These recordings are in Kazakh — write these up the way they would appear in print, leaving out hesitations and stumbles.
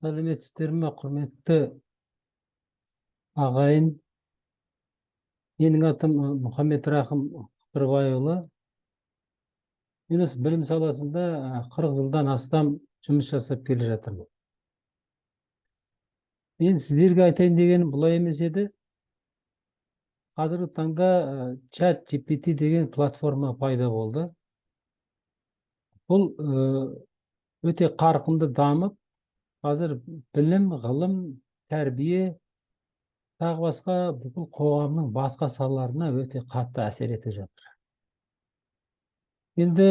Сәлеметсіздер ме, құрметті ағайын? Менің атым Мұхаммед Рахым Қыдырбайұлы. Мен осы білім саласында 40 жылдан астам жұмыс жасап келе жатырмын. Мен сіздерге айтайын дегенім бұлай емес еді. Қазіргі таңда чат GPT деген платформа пайда болды. Бұл өте қарқынды дамып, қазір білім, ғылым, тәрбие, тағы басқа бүкіл қоғамның басқа салаларына өте қатты әсер етіп жатыр. Енді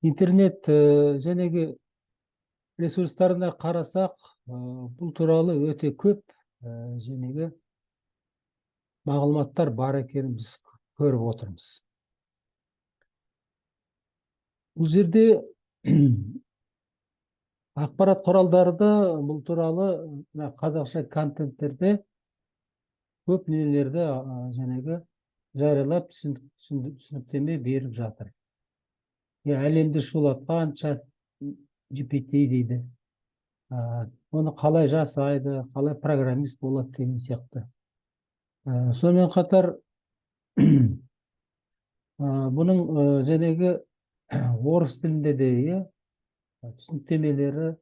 интернет жәнегі ресурстарына қарасақ, бұл туралы өте көп жәнегі мағлұматтар бар екенін біз көріп отырмыз. Бұл жерде ақпарат құралдарында бұл туралы қазақша контенттерде көп нелерді жәнегі жариялап түсініктеме беріп жатыр. Әлемді шулатқан чат GPT дейді. Оны қалай жасайды, қалай программист болады деген сияқты. Сонымен қатар бұның жәнегі орыс тілінде де түсініктемелері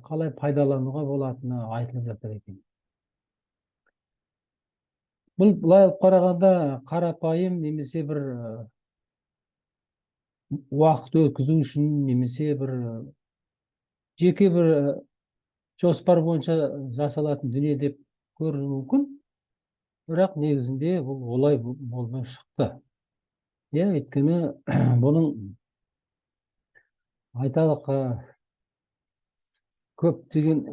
қалай пайдалануға болатыны айтылып жатыр екен. Бұл былай алып қарағанда қарапайым немесе бір уақыт өткізу үшін немесе бір жеке бір жоспар бойынша жасалатын дүние деп көрінуі мүмкін. Бірақ негізінде бұл олай болмай шықты. Өйткені бұның айталық көптеген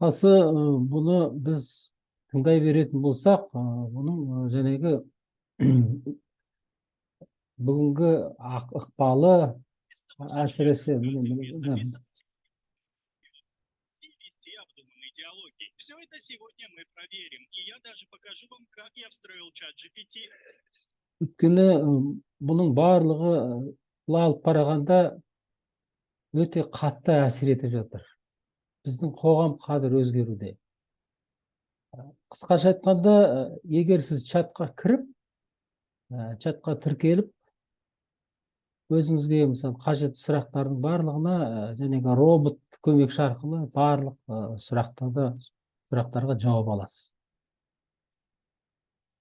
бұны біз тыңдай беретін болсақ, бұның жәнегі бүгінгі ықпалы әсіресе Все это сегодня мы проверим, и я даже покажу вам, как я встроил чат GPT. Өйткені бұның барлығы былай алып қарағанда өте қатты әсер етіп жатыр. Біздің қоғам қазір өзгеруде. Қысқаша айтқанда, егер сіз чатқа кіріп, чатқа тіркеліп, өзіңізге мысалы қажетті сұрақтардың барлығына жәнегі робот көмекші арқылы барлық сұрақтарға жауап аласыз.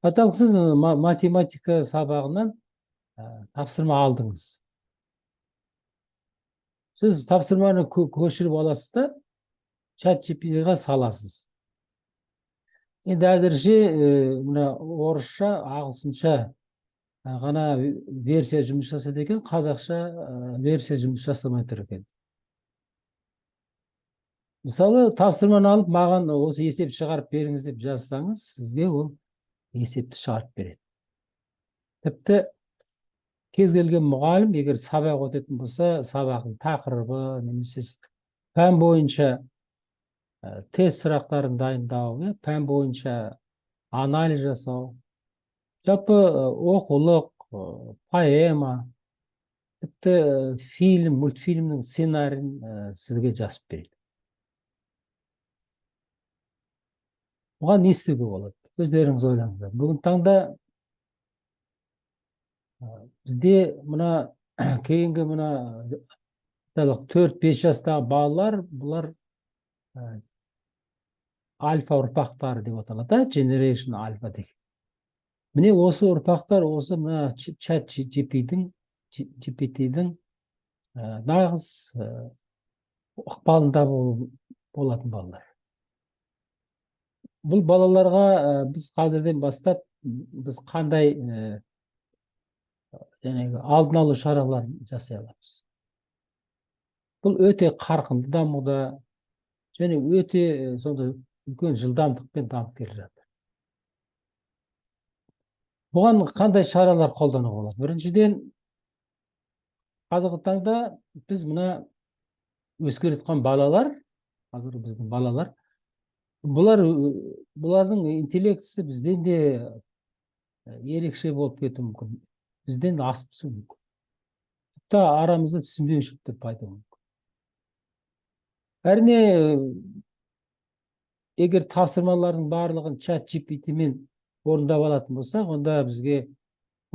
Айталық, сіз математика сабағынан тапсырма алдыңыз. Сіз тапсырманы көшіріп аласыз да чат GPT-ға саласыз. Енді әзірше орысша, ағылшынша ғана версия жұмыс жасайды екен, қазақша версия жұмыс жасамай тұр екен. Мысалы, тапсырманы алып, маған осы есеп шығарып беріңіз деп жазсаңыз, сізге ол есепті шығарып береді. Тіпті кез келген мұғалім, егер сабақ өтетін болса, сабақтың тақырыбы немесе пән бойынша тест сұрақтарын дайындау, пән бойынша анализ жасау, жалпы оқулық, поэма, тіпті фильм, мультфильмнің сценарийін сізге жазып береді. Оған не істеуге болады? Өздеріңіз ойлаңыздар. Бүгін таңда бізде мына кейінгі 4-5 жастағы балалар, бұлар альфа ұрпақтары деп аталады, Generation Alpha деген. Міне осы ұрпақтар осы чат GPT-дің нағыз ықпалында болатын балалар. Бұл балаларға біз қазірден бастап біз қандай алдын алу шараларын жасай аламыз. Бұл өте қарқынды дамуда және өте үлкен жылдамдықпен дамып келе жатыр. Бұған қандай шаралар қолдануға болады? Біріншіден, қазіргі таңда біз мына өсіп келе жатқан балалар, қазіргі біздің балалар, бұлардың интеллектісі бізден де ерекше болып кетуі мүмкін. Бізден де асып түсуі мүмкін. Тіпті арамызда түсінбеушіліктер пайда болуы мүмкін. Әрине, егер тапсырмалардың барлығын чат GPT-мен орындап алатын болсақ, онда бізге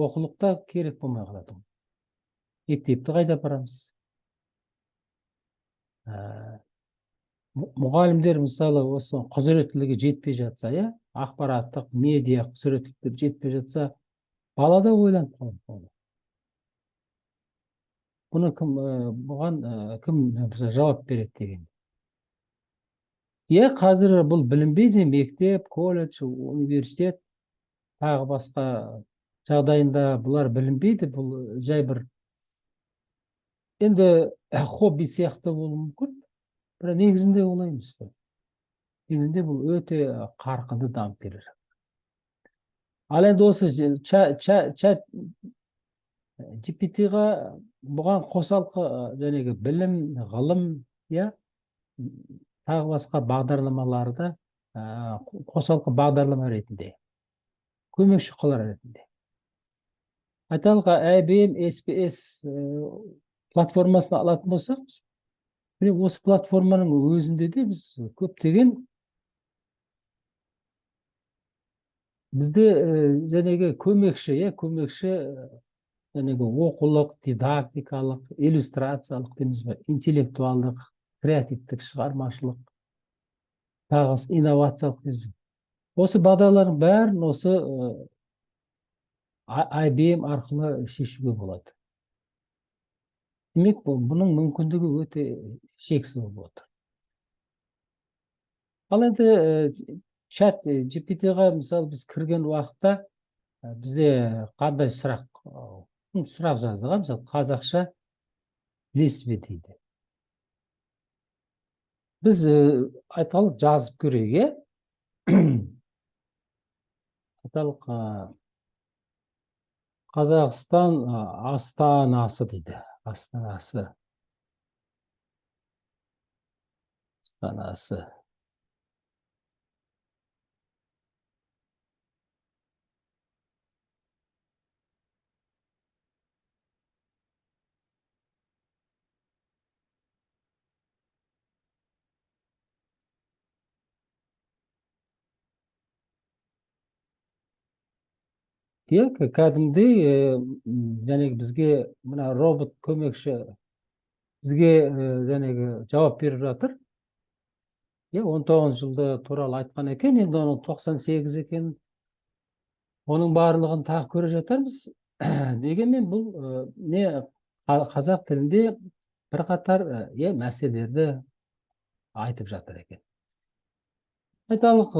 оқулықта керек болмай қалады. Мектепті қайда апарамыз? Мұғалімдер мысалы осы құзыреттілігі жетпей жатса, ақпараттық медиа құзыреттілігі жетпей жатса, бала да ойланып қалады. Бұған кім жауап береді деген. Қазір бұл білінбейді, мектеп, колледж, университет, тағы басқа жағдайында бұлар білінбейді, бұл жай бір енді хобби сияқты болуы мүмкін, бірақ негізінде олай емес қой. Негізінде бұл өте қарқынды дамып келе жатыр. Ал енді осы чат GPT-ға бұған қосалқы жәнегі білім, ғылым, тағы басқа бағдарламаларды қосалқы бағдарлама ретінде, көмекші қалар ретінде. Айталық, IBM SPS платформасына алатын болсақ, осы платформаның өзінде де біз көптеген бізде жәнегі көмекші жәнегі оқулық, дидактикалық, иллюстрациялық дейміз бе, интеллектуалдық, креативтік, шығармашылық, тағы инновациялық дейміз. Осы бағдарлардың бәрін осы IBM арқылы шешуге болады. Демек, бұның мүмкіндігі өте шексіз болып отыр. Ал енді чат GPT-ға мысалы біз кірген уақытта бізде қандай сұрақ жаздыға, мысалы қазақша білесіз бе дейді. Біз айталық жазып көрейік, айталық Қазақстан астанасы дейді. Астанасы. Кәдімгідей жәнегі бізге мына робот көмекші бізге жәнегі жауап беріп жатыр. 19 жылды туралы айтқан екен, енді оның 98 екен. Оның барлығын тағы көре жатармыз. Дегенмен бұл қазақ тілінде бірқатар мәселелерді айтып жатыр екен. Айталық,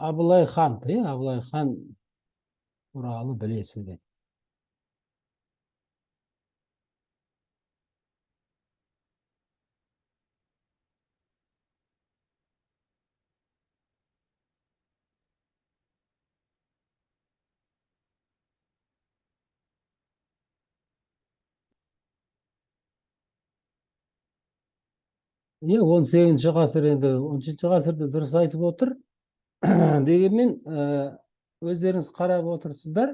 Абылай хан туралы білесіз бе? Иә, 18-ші ғасыр, енді 13-ші ғасырды дұрыс айтып отыр. Дегенмен, өздеріңіз қарап отырсыздар,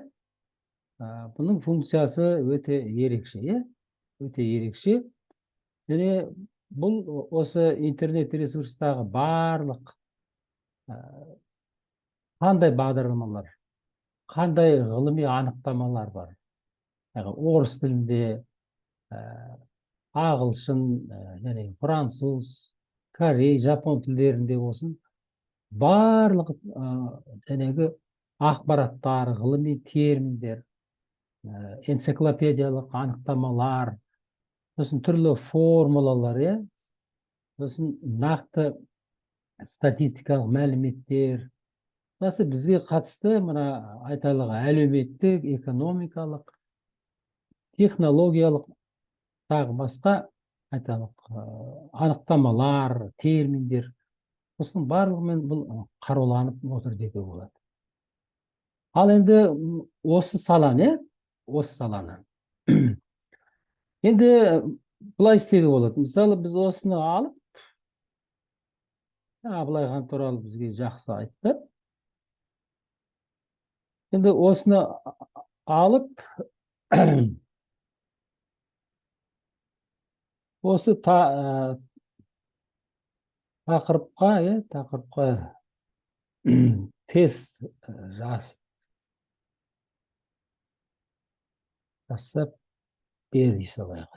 бұның функциясы өте ерекше, өте ерекше. Және бұл осы интернет ресурстағы барлық қандай бағдарламалар, қандай ғылыми анықтамалар бар. Орыс тілінде, ағылшын, француз, корей, жапон тілдерінде болсын, барлық жәнегі ақпараттар, ғылыми терминдер, энциклопедиялық анықтамалар, сосын түрлі формулалар, сосын нақты статистикалық мәліметтер, бізге қатысты мына айталық әлеуметтік, экономикалық, технологиялық, тағы басқа айталық анықтамалар, терминдер, осының барлығымен бұл қаруланып отыр деуге болады. Ал енді осы саланы Енді былай істеуге болады. Мысалы, біз осыны алып, Абылай хан туралы бізге жақсы айтты. Енді осыны алып, осы тақырыпқа тез жасап бер дей салайық.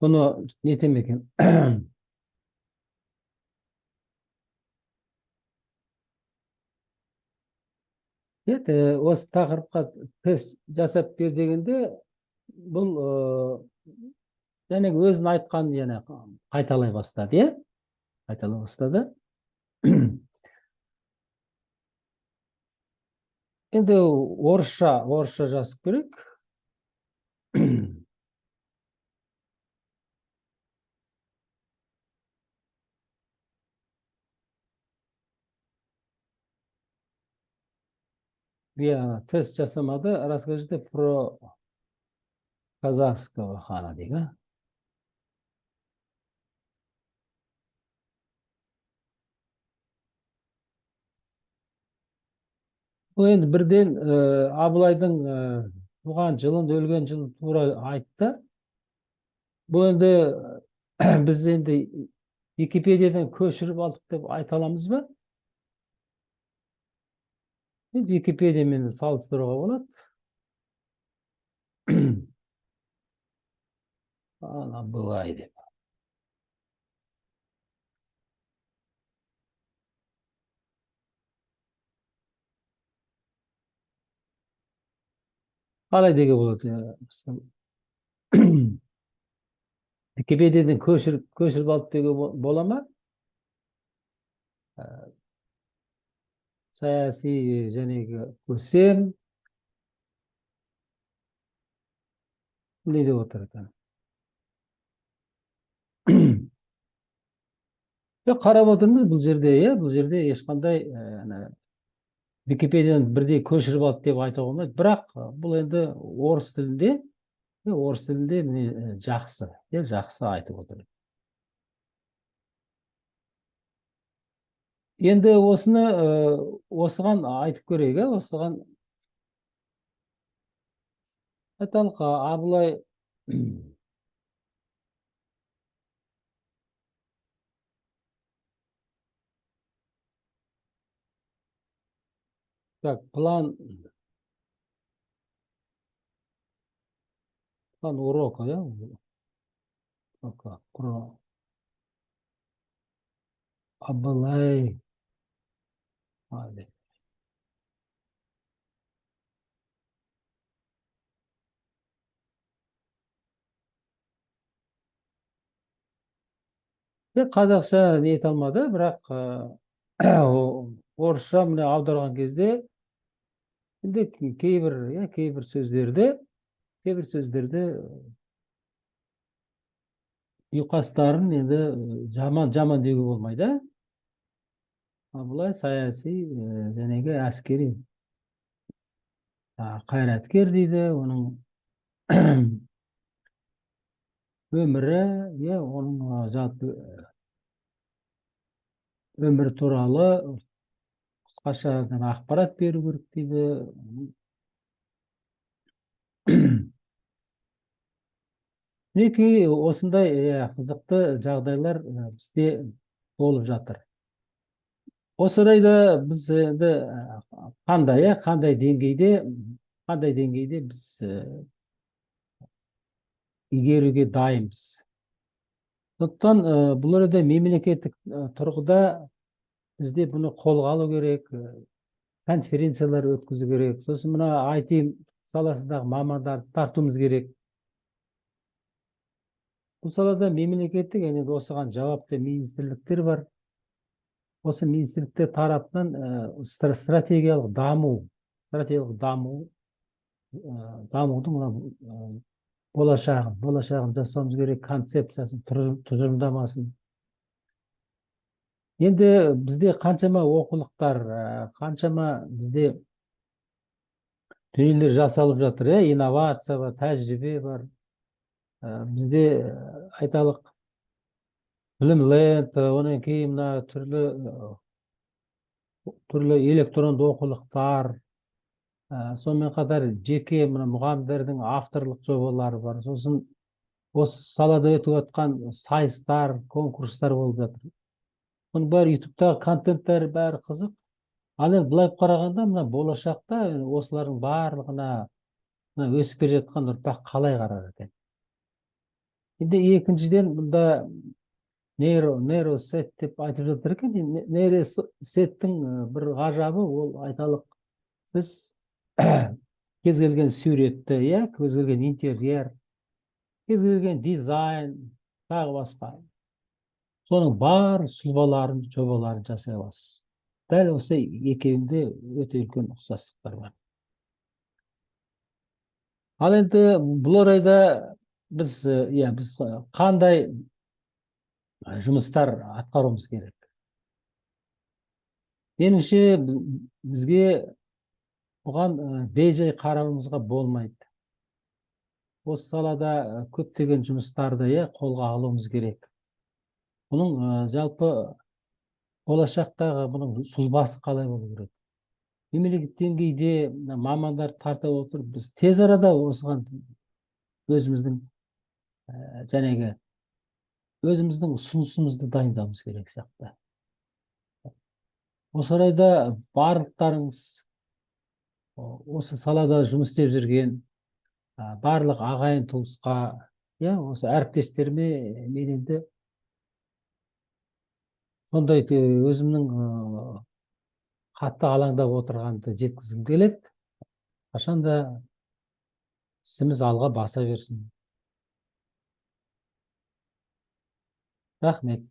Бұны нетем екен. Осы тақырыпқа тест жасап бер дегенде, бұл және өзін айтқанын yana қайталай бастады, қайталай бастады. Енді орысша жазып керек. Я тест жасамады. Расскажите про казахского хана дейік. Бұл енді бірден Абылайдың туған жылын, өлген жылын тура айтты. Бұл енді біз енді Википедиядан көшіріп алдық деп айта аламыз ба? Енді Википедиямен салыстыруға болады. Абылай деп. Қалай деуге болады? Википедиядан көшіріп алып деуге бола ма? Саяси жәнегі көсем не деп отыр екен? Қарап отырмыз бұл жерде ешқандай Википедиядан бірдей көшіріп алды деп айтуға болмайды. Бірақ бұл енді орыс тілінде жақсы айтып отыр. Енді осыған айтып көрейік, осыған айталық. Абылай так, план урока, про Абылай. Қазақша не ете алмады, бірақ орысша міне аударған кезде енді кейбір сөздерді ұйқастарын енді жаман деуге болмайды. Абылай саяси жәнегі әскери қайраткер дейді. Оның өмірі, оның жалпы өмір туралы қысқаша ақпарат беру керек дейді. Мінекей осындай қызықты жағдайлар бізде болып жатыр. Осы орайда біз енді қандай деңгейде біз игеруге дайынбыз. Сондықтан бұл орайда мемлекеттік тұрғыда бізде бұны қолға алу керек, конференциялар өткізу керек. Сосын мына IT саласындағы мамандарды тартуымыз керек. Бұл салада мемлекеттік және осыған жауапты министрліктер бар. Осы министрліктер тарапынан стратегиялық дамудың болашағын жасауымыз керек, концепциясын, тұжырымдамасын. Енді бізде қаншама оқулықтар, қаншама бізде дүниелер жасалып жатыр, инновация бар, тәжірибе бар. Бізде айталық білім ленд, онан кейін мына түрлі электронды оқулықтар, сонымен қатар жеке мына мұғалімдердің авторлық жобалары бар. Сосын осы салада өтіп жатқан сайыстар, конкурстар болып жатыр. Оның бәрі ютубтағы контенттер бәрі қызық. Ал енді былай қарағанда мына болашақта осылардың барлығына мына өсіп келе жатқан ұрпақ қалай қарар екен? Енді екіншіден мұнда нейросет деп айтып жатыр екен. Нейросеттің бір ғажабы ол айталық біз кез келген суретті, кез келген интерьер, кез келген дизайн, тағы басқа. Соның бар сұлбаларын, жобаларын жасай аласыз. Дәл осы екеуінде өте үлкен ұқсастықтар бар. Ал енді бұл орайда біз қандай жұмыстар атқаруымыз керек? Меніңше бізге бұған бейжай қарауымызға болмайды. Осы салада көптеген жұмыстарды қолға алуымыз керек. Бұның жалпы болашақтағы бұның сұлбасы қалай болу керек? Мемлекеттік деңгейде мамандар тарта отырып, біз тез арада осыған өзіміздің ұсынысымызды дайындауымыз керек сияқты. Осы орайда барлықтарыңыз осы салада жұмыс істеп жүрген барлық ағайын туысқа, осы әріптестеріме мен енді сондай өзімнің қатты алаңдап отырғанды жеткізгім келеді. Қашанда ісіміз алға баса берсін. Рахмет.